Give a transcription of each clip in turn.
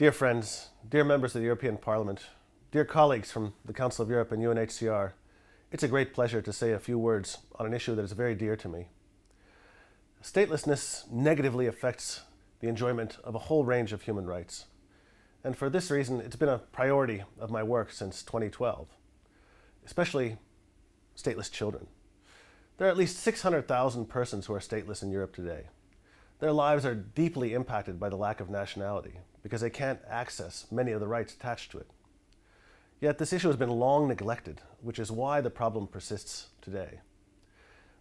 Dear friends, dear members of the European Parliament, dear colleagues from the Council of Europe and UNHCR, it's a great pleasure to say a few words on an issue that is very dear to me. Statelessness negatively affects the enjoyment of a whole range of human rights. And for this reason, it's been a priority of my work since 2012, especially stateless children. There are at least 600,000 persons who are stateless in Europe today. Their lives are deeply impacted by the lack of nationality because they can't access many of the rights attached to it. Yet this issue has been long neglected, which is why the problem persists today.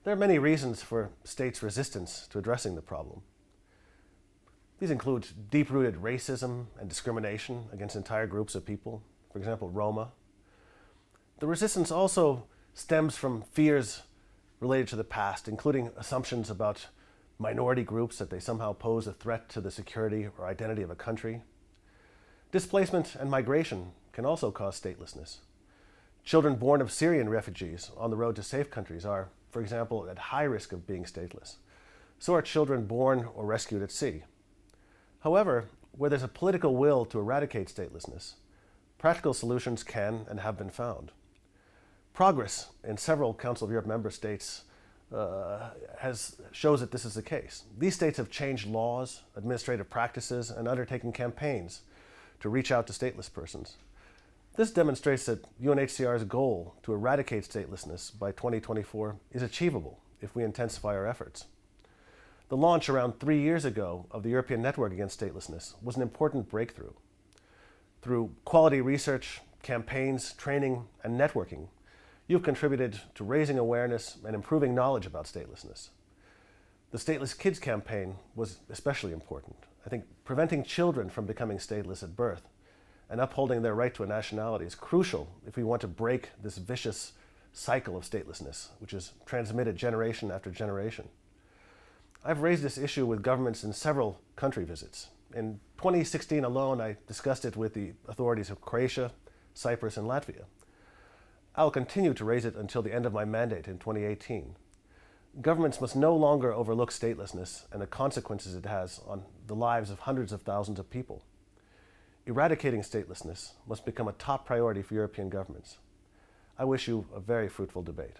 There are many reasons for states' resistance to addressing the problem. These include deep-rooted racism and discrimination against entire groups of people, for example, Roma. The resistance also stems from fears related to the past, including assumptions about minority groups, that they somehow pose a threat to the security or identity of a country. Displacement and migration can also cause statelessness. Children born of Syrian refugees on the road to safe countries are, for example, at high risk of being stateless. So are children born or rescued at sea. However, where there's a political will to eradicate statelessness, practical solutions can and have been found. Progress in several Council of Europe member states shows that this is the case. These states have changed laws, administrative practices, and undertaken campaigns to reach out to stateless persons. This demonstrates that UNHCR's goal to eradicate statelessness by 2024 is achievable if we intensify our efforts. The launch around 3 years ago of the European Network Against Statelessness was an important breakthrough. Through quality research, campaigns, training, and networking, you've contributed to raising awareness and improving knowledge about statelessness. The Stateless Kids campaign was especially important. I think preventing children from becoming stateless at birth and upholding their right to a nationality is crucial if we want to break this vicious cycle of statelessness, which is transmitted generation after generation. I've raised this issue with governments in several country visits. In 2016 alone, I discussed it with the authorities of Croatia, Cyprus, and Latvia. I'll continue to raise it until the end of my mandate in 2018. Governments must no longer overlook statelessness and the consequences it has on the lives of hundreds of thousands of people. Eradicating statelessness must become a top priority for European governments. I wish you a very fruitful debate.